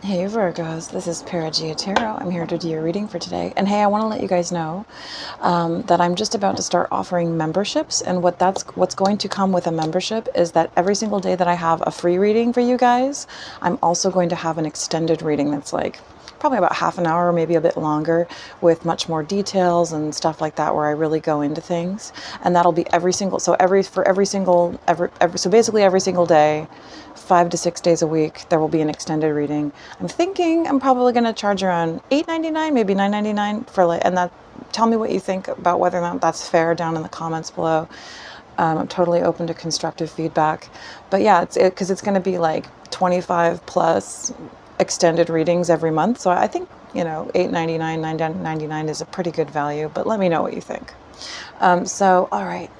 Hey Virgos, this is Paragia Tarot. I'm here to do your reading for today. And hey, I want to let you guys know that I'm just about to start offering memberships. And what's going to come with a membership is that every single day that I have a free reading for you guys, I'm also going to have an extended reading that's like probably about half an hour, maybe a bit longer, with much more details and stuff like that, where I really go into things. And that'll be every single, so so basically every single day, 5 to 6 days a week, there will be an extended reading. I'm thinking I'm probably going to charge around $8.99, maybe $9.99 for like, and that, tell me what you think about whether or not that's fair down in the comments below. I'm totally open to constructive feedback. But yeah, because it's going to be like 25 plus extended readings every month. So I think, $8.99, $9.99 is a pretty good value, but let me know what you think. So, all right,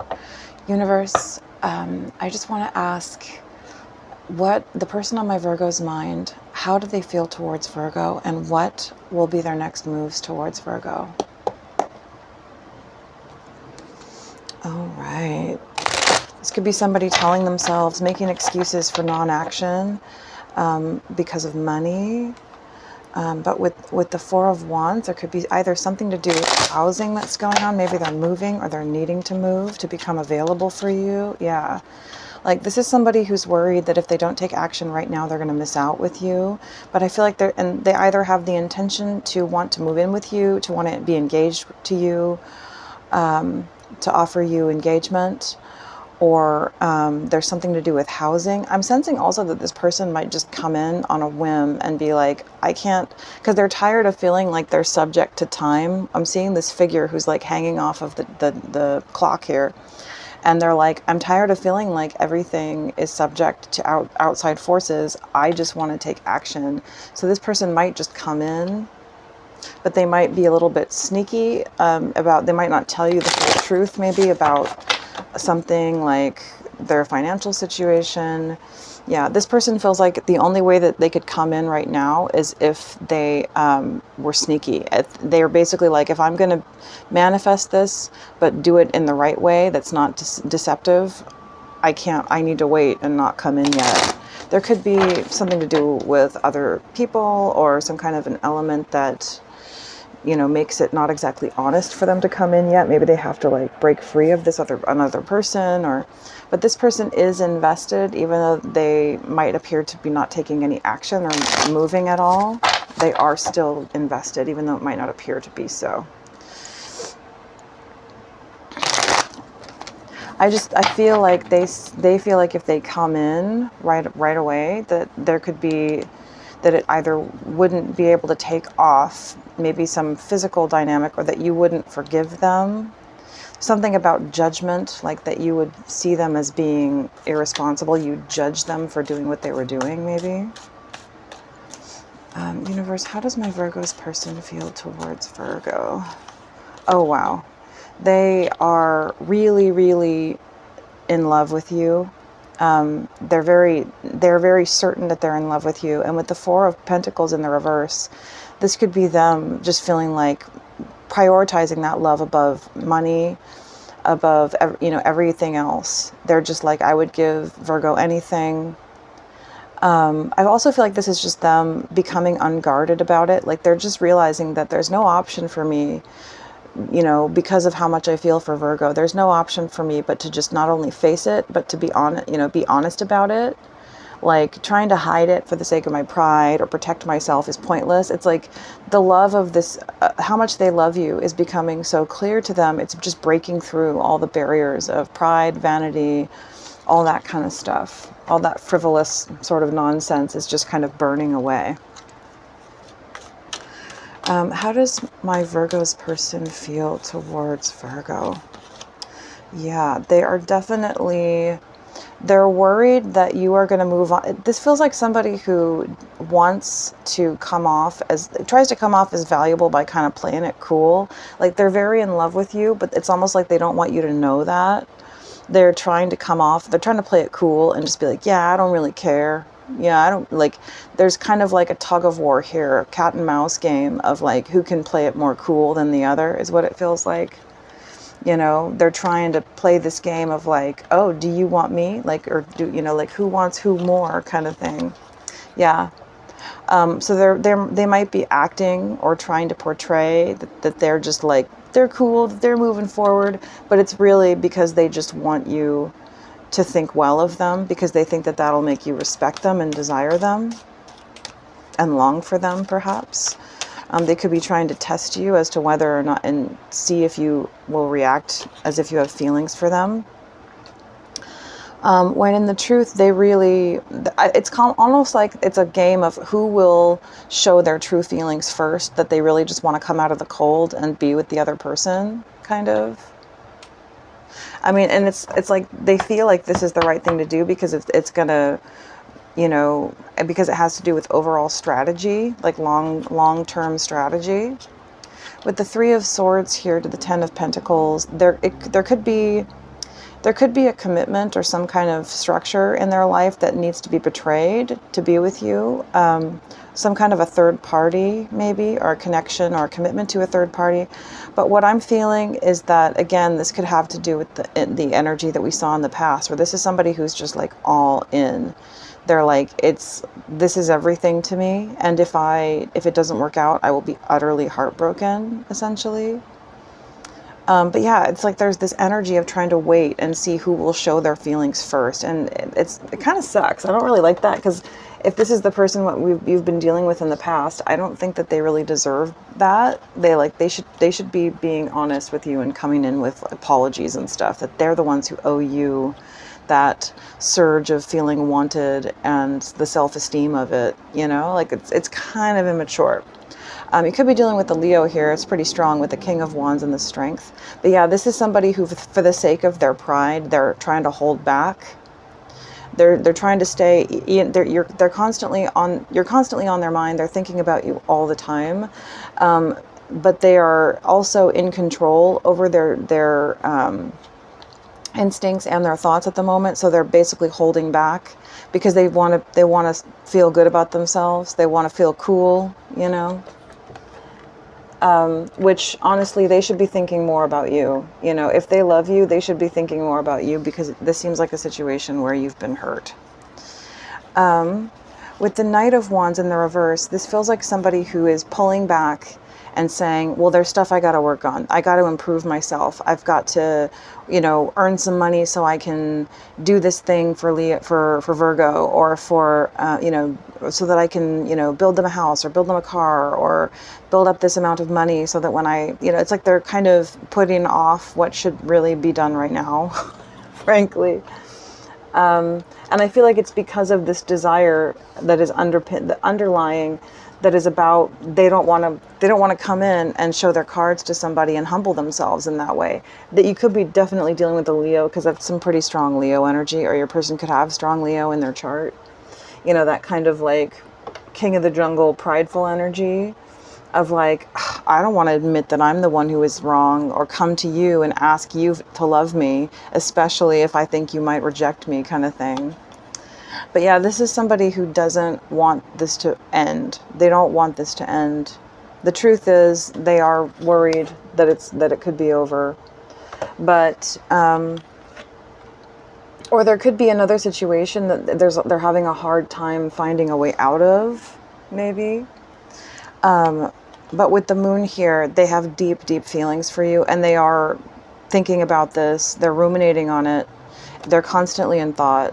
universe, I just want to ask, what the person on my Virgo's mind, how do they feel towards Virgo, and what will be their next moves towards Virgo? All right. This could be somebody telling themselves, making excuses for non-action because of money. But with the Four of Wands, there could be either something to do with housing that's going on. Maybe they're moving or they're needing to move to become available for you. Yeah. Like, this is somebody who's worried that if they don't take action right now, they're going to miss out with you. But I feel like they either have the intention to want to move in with you, to want to be engaged to you, to offer you engagement, or there's something to do with housing. I'm sensing also that this person might just come in on a whim and be like, I can't, because they're tired of feeling like they're subject to time. I'm seeing this figure who's like hanging off of the clock here. And they're like, I'm tired of feeling like everything is subject to outside forces. I just want to take action. So this person might just come in, but they might be a little bit sneaky they might not tell you the full truth maybe about something like their financial situation. Yeah, this person feels like the only way that they could come in right now is if they were sneaky. They're basically like, if I'm going to manifest this, but do it in the right way that's not deceptive, I need to wait and not come in yet. There could be something to do with other people or some kind of an element that, makes it not exactly honest for them to come in yet. Maybe they have to like break free of another person, but this person is invested, even though they might appear to be not taking any action or moving at all. They are still invested, even though it might not appear to be so. I feel like they feel like if they come in right away, that there could be, that it either wouldn't be able to take off, maybe some physical dynamic, or that you wouldn't forgive them. Something about judgment, like that you would see them as being irresponsible. You judge them for doing what they were doing, maybe. Universe, how does my Virgo's person feel towards Virgo? Oh, wow. They are really, really in love with you. They're very certain that they're in love with you. And with the Four of Pentacles in the reverse, this could be them just feeling like prioritizing that love above money, above everything else. They're just like, I would give Virgo anything. I also feel like this is just them becoming unguarded about it. Like, they're just realizing that there's no option for me, because of how much I feel for Virgo. There's no option for me but to just not only face it, but to be honest about it. Like, trying to hide it for the sake of my pride or protect myself is pointless. It's like the love of this, how much they love you is becoming so clear to them. It's just breaking through all the barriers of pride, vanity, all that kind of stuff. All that frivolous sort of nonsense is just kind of burning away. How does my Virgo's person feel towards Virgo? Yeah, they are definitely, they're worried that you are going to move on. This feels like somebody who wants to tries to come off as valuable by kind of playing it cool. Like, they're very in love with you, but it's almost like they don't want you to know that. They're trying to play it cool and just be like, yeah, I don't really care. Yeah, I don't like, there's kind of like a tug of war here, a cat and mouse game of like, who can play it more cool than the other is what it feels like. They're trying to play this game of like, oh, do you want me? Like, or do, like, who wants who more kind of thing. Yeah. So they might be acting or trying to portray that they're just like, they're cool, that they're moving forward, but it's really because they just want you to think well of them, because they think that that'll make you respect them and desire them and long for them, perhaps. They could be trying to test you as to whether or not, and see if you will react as if you have feelings for them. When in the truth, they really, it's almost like it's a game of who will show their true feelings first, that they really just want to come out of the cold and be with the other person, kind of. I mean, and it's like they feel like this is the right thing to do because it's gonna, you know, because it has to do with overall strategy, like long-term strategy. With the Three of Swords here to the Ten of Pentacles, there could be a commitment or some kind of structure in their life that needs to be betrayed to be with you. Some kind of a third party, maybe, or a connection or a commitment to a third party. But what I'm feeling is that, again, this could have to do with the energy that we saw in the past, where this is somebody who's just like all in. They're like, this is everything to me. And if it doesn't work out, I will be utterly heartbroken, essentially. But yeah, it's like there's this energy of trying to wait and see who will show their feelings first. And it kind of sucks. I don't really like that, because if this is the person you've been dealing with in the past, I don't think that they really deserve that. They should be being honest with you and coming in with apologies and stuff, that they're the ones who owe you that surge of feeling wanted and the self-esteem of it, you know, like it's kind of immature. You could be dealing with the Leo here. It's pretty strong with the King of Wands and the Strength. But yeah, this is somebody who, for the sake of their pride, they're trying to hold back. They're trying to stay. You're constantly on their mind. They're thinking about you all the time. But they are also in control over their instincts and their thoughts at the moment. So they're basically holding back because they want to feel good about themselves. They want to feel cool, you know. Which honestly, they should be thinking more about you. You know, if they love you, they should be thinking more about you, because this seems like a situation where you've been hurt. With the Knight of Wands in the reverse, this feels like somebody who is pulling back and saying, well, there's stuff I got to work on. I got to improve myself. I've got to, you know, earn some money so I can do this thing for Virgo, or for, you know, so that I can, you know, build them a house or build them a car or build up this amount of money so that when you know, it's like they're kind of putting off what should really be done right now, frankly. And I feel like it's because of this desire that is underlying, that is about, they don't want to come in and show their cards to somebody and humble themselves in that way. That you could be definitely dealing with a Leo, because that's some pretty strong Leo energy, or your person could have strong Leo in their chart. You know, that kind of like king of the jungle, prideful energy of like, I don't want to admit that I'm the one who is wrong, or come to you and ask you to love me, especially if I think you might reject me, kind of thing. But yeah, this is somebody who doesn't want this to end. They don't want this to end. The truth is, they are worried that it could be over. But or there could be another situation that they're having a hard time finding a way out of, maybe. But with the Moon here, they have deep, deep feelings for you, and they are thinking about this. They're ruminating on it. They're constantly in thought.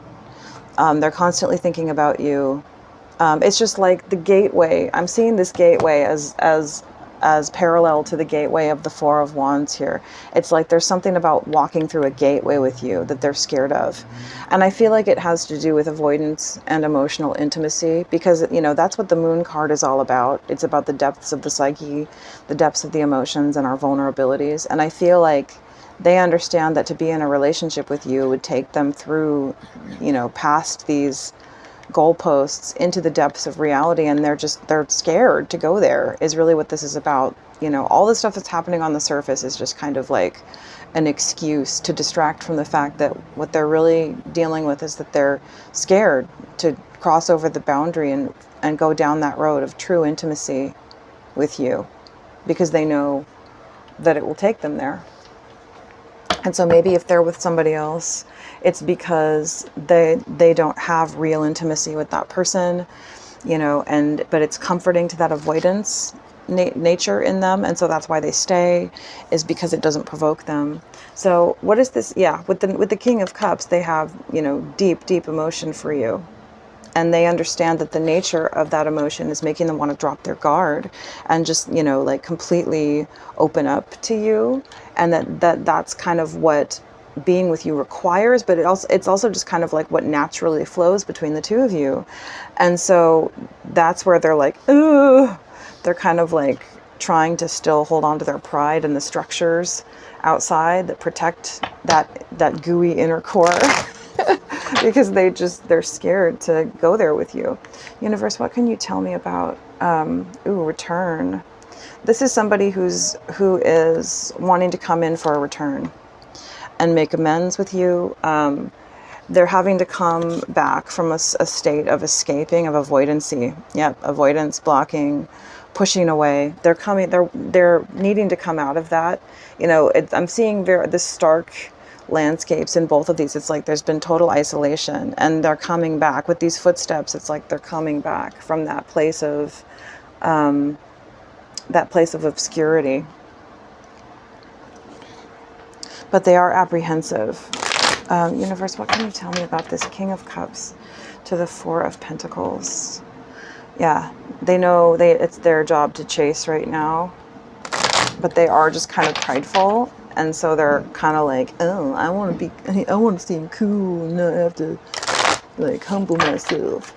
They're constantly thinking about you. It's just like the gateway. I'm seeing this gateway as parallel to the gateway of the Four of Wands here. It's like there's something about walking through a gateway with you that they're scared of. And I feel like it has to do with avoidance and emotional intimacy, because, you know, that's what the Moon card is all about. It's about the depths of the psyche, the depths of the emotions and our vulnerabilities. And I feel like they understand that to be in a relationship with you would take them through, you know, past these goalposts into the depths of reality, and they're scared to go there, is really what this is about. You know, all the stuff that's happening on the surface is just kind of like an excuse to distract from the fact that what they're really dealing with is that they're scared to cross over the boundary and go down that road of true intimacy with you, because they know that it will take them there. And so maybe if they're with somebody else, it's because they don't have real intimacy with that person. you know, but it's comforting to that avoidance nature in them, and so that's why they stay, is because it doesn't provoke them. So what is this? Yeah, with the King of Cups, they have, you know, deep emotion for you, and they understand that the nature of that emotion is making them want to drop their guard and just, you know, like completely open up to you, and that's kind of what being with you requires, but it's also just kind of like what naturally flows between the two of you. And so that's where they're like, ooh, they're kind of like trying to still hold on to their pride and the structures outside that protect that gooey inner core. Because they're scared to go there with you. Universe, what can you tell me about return? This is somebody who is wanting to come in for a return and make amends with you. They're having to come back from a state of escaping, of avoidancy. Yep, avoidance, blocking, pushing away. They're needing to come out of that. You know, I'm seeing this stark landscapes in both of these. It's like there's been total isolation, and they're coming back with these footsteps. It's like they're coming back from that place of obscurity. But they are apprehensive. Universe, what can you tell me about this King of Cups to the Four of Pentacles? Yeah, they know it's their job to chase right now, but they are just kind of prideful, and so they're kind of like, oh, I want to seem cool and not have to like humble myself.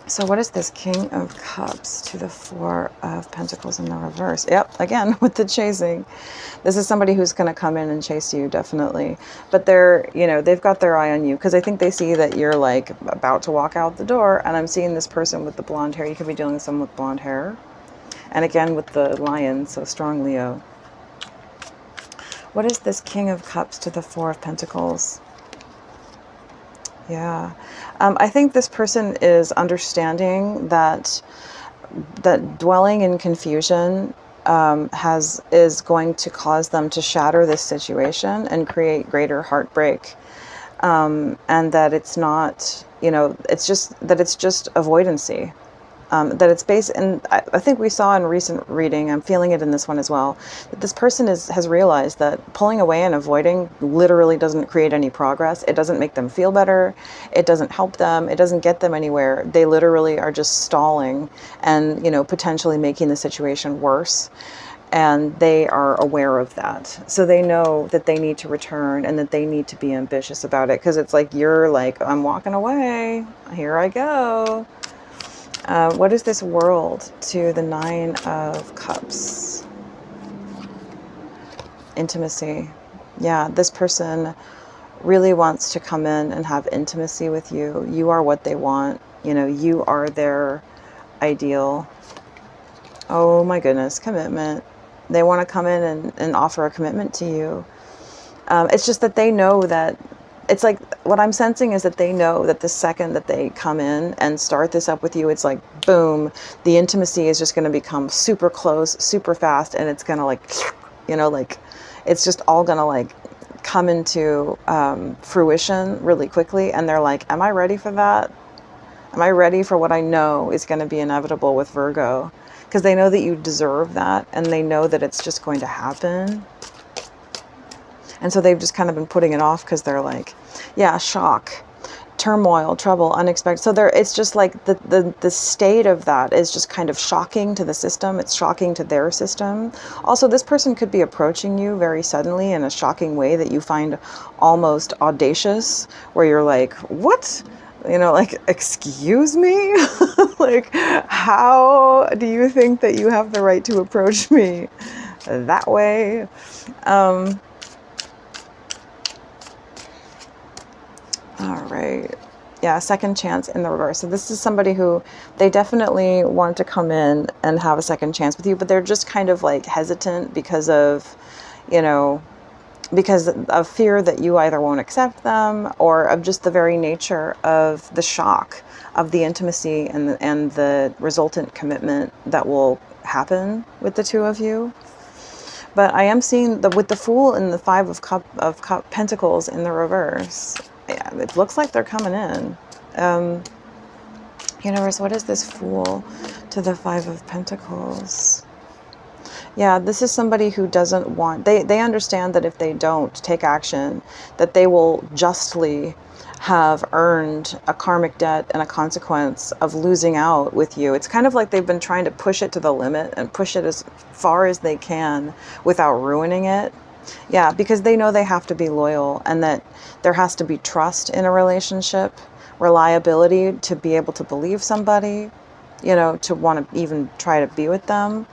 So what is this King of Cups to the Four of Pentacles in the reverse? Yep, again, with the chasing. This is somebody who's going to come in and chase you, definitely. But they're, you know, they've got their eye on you because I think they see that you're like about to walk out the door. And I'm seeing this person with the blonde hair. You could be dealing with someone with blonde hair. And again, with the lion, so strong Leo. What is this King of Cups to the Four of Pentacles? Yeah. I think this person is understanding that dwelling in confusion is going to cause them to shatter this situation and create greater heartbreak. And that it's not, you know, it's just avoidancy. That it's based, and I think we saw in a recent reading, I'm feeling it in this one as well, that this person has realized that pulling away and avoiding literally doesn't create any progress. It doesn't make them feel better. It doesn't help them. It doesn't get them anywhere. They literally are just stalling and, you know, potentially making the situation worse. And they are aware of that. So they know that they need to return and that they need to be ambitious about it. Because it's like, you're like, I'm walking away. Here I go. What is this World to the Nine of Cups? Intimacy. Yeah, this person really wants to come in and have intimacy with you. You are what they want. You know, you are their ideal. Oh my goodness, commitment. They want to come in and offer a commitment to you. It's just that they know that, it's like, what I'm sensing is that they know that the second that they come in and start this up with you, it's like, boom, the intimacy is just going to become super close, super fast, and it's going to like, you know, like, it's just all going to like come into fruition really quickly. And they're like, am I ready for that? Am I ready for what I know is going to be inevitable with Virgo? Because they know that you deserve that, and they know that it's just going to happen. And so they've just kind of been putting it off because they're like, yeah, shock, turmoil, trouble, unexpected. So it's just like the state of that is just kind of shocking to the system. It's shocking to their system. Also, this person could be approaching you very suddenly in a shocking way that you find almost audacious, where you're like, what? You know, like, excuse me? Like, how do you think that you have the right to approach me that way? All right. Yeah, second chance in the reverse. So this is somebody who they definitely want to come in and have a second chance with you, but they're just kind of like hesitant because of, you know, because of fear that you either won't accept them, or of just the very nature of the shock of the intimacy and the resultant commitment that will happen with the two of you. But I am seeing with the Fool and the Five of Pentacles in the reverse. Yeah, it looks like they're coming in. Universe, what is this Fool to the Five of Pentacles? Yeah, this is somebody who doesn't want, they understand that if they don't take action, that they will justly have earned a karmic debt and a consequence of losing out with you. It's kind of like they've been trying to push it to the limit and push it as far as they can without ruining it. Yeah, because they know they have to be loyal and that there has to be trust in a relationship, reliability to be able to believe somebody, you know, to want to even try to be with them.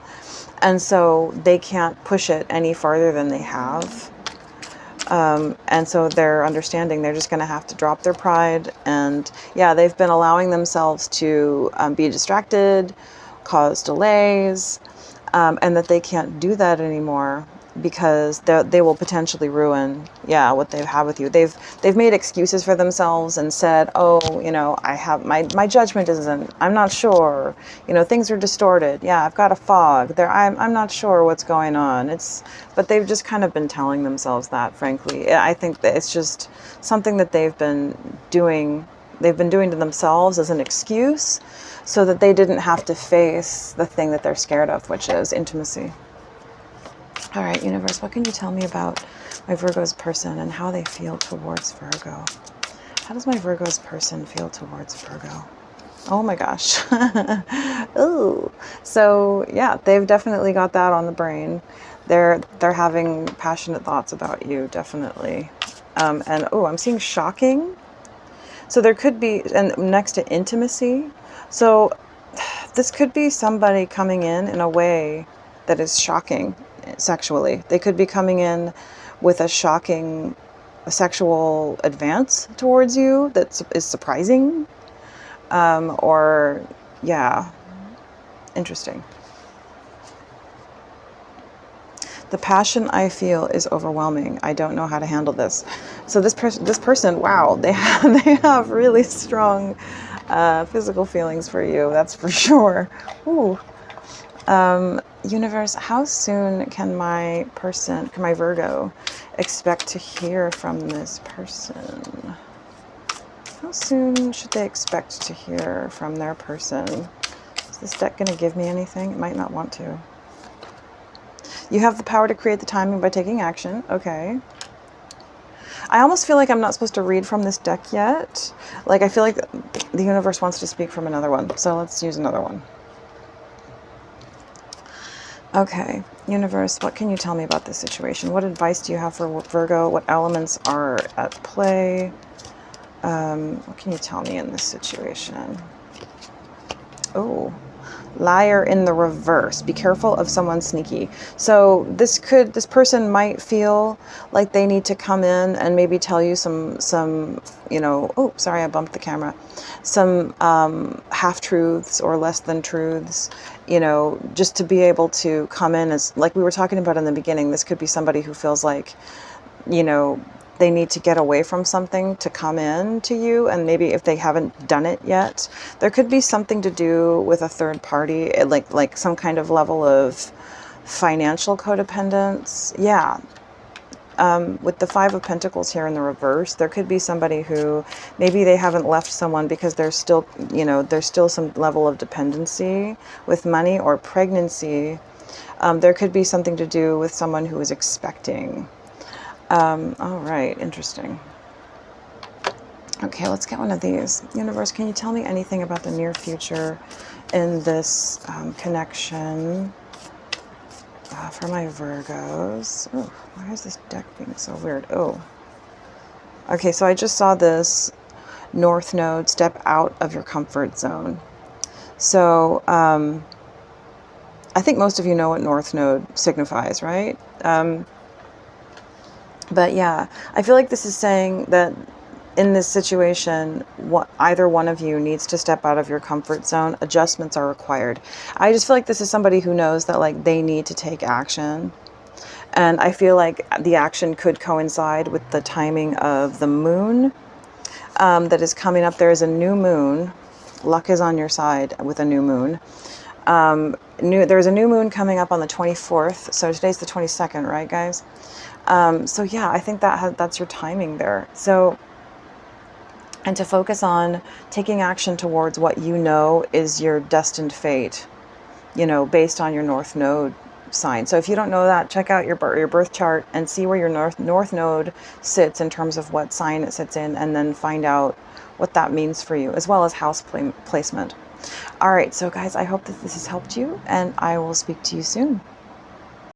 And so they can't push it any farther than they have. And so they're understanding they're just going to have to drop their pride. And yeah, they've been allowing themselves to be distracted, cause delays, and that they can't do that anymore because they will potentially ruin, yeah, what they have with you. They've made excuses for themselves and said, oh, you know, I have my judgment isn't, I'm not sure, you know, things are distorted. Yeah, I've got a fog there. I'm not sure what's going on. But they've just kind of been telling themselves that, frankly. I think that it's just something that they've been doing to themselves as an excuse so that they didn't have to face the thing that they're scared of, which is intimacy. All right, universe, what can you tell me about my Virgo's person and how they feel towards Virgo? How does my Virgo's person feel towards Virgo? Oh my gosh. Ooh. So yeah, they've definitely got that on the brain. They're having passionate thoughts about you, definitely. And oh, I'm seeing shocking. So there could be, and next to intimacy. So this could be somebody coming in a way that is shocking sexually. They could be coming in with a shocking sexual advance towards you that is surprising. Or yeah, interesting. The passion I feel is overwhelming. I don't know how to handle this. So this person, wow, they have really strong physical feelings for you. That's for sure. Ooh. Universe, how soon can my Virgo expect to hear from this person? How soon should they expect to hear from their person? Is this deck going to give me anything? It might not want to. You have the power to create the timing by taking action. Okay. I almost feel like I'm not supposed to read from this deck yet. Like, I feel like the universe wants to speak from another one. So let's use another one. Okay, universe, what can you tell me about this situation? What advice do you have for Virgo? What elements are at play? What can you tell me in this situation? Oh, liar in the reverse. Be careful of someone sneaky. So this person might feel like they need to come in and maybe tell you some, you know, oh, sorry, I bumped the camera. Some half-truths or less than truths, you know, just to be able to come in as, like we were talking about in the beginning, this could be somebody who feels like, you know, they need to get away from something to come in to you. And maybe if they haven't done it yet, there could be something to do with a third party, like some kind of level of financial codependence. Yeah. With the Five of Pentacles here in the reverse, there could be somebody who maybe they haven't left someone because there's still, you know, there's still some level of dependency with money or pregnancy. There could be something to do with someone who is expecting. All right, interesting. Okay, let's get one of these. Universe, can you tell me anything about the near future in this connection for my Virgos? Oh, why is this deck being so weird? Oh, okay, so I just saw this North Node step out of your comfort zone. So I think most of you know what North Node signifies, right? But yeah, I feel like this is saying that in this situation, either one of you needs to step out of your comfort zone. Adjustments are required. I just feel like this is somebody who knows that, like, they need to take action. And I feel like the action could coincide with the timing of the moon that is coming up. There is a new moon. Luck is on your side with a new moon. There's a new moon coming up on the 24th. So today's the 22nd, right, guys? So yeah, I think that's your timing there. So and to focus on taking action towards what you know is your destined fate, you know, based on your North Node sign. So if you don't know that, check out your birth chart and see where your North Node sits in terms of what sign it sits in, and then find out what that means for you, as well as house placement. All right, so guys, I hope that this has helped you, and I will speak to you soon.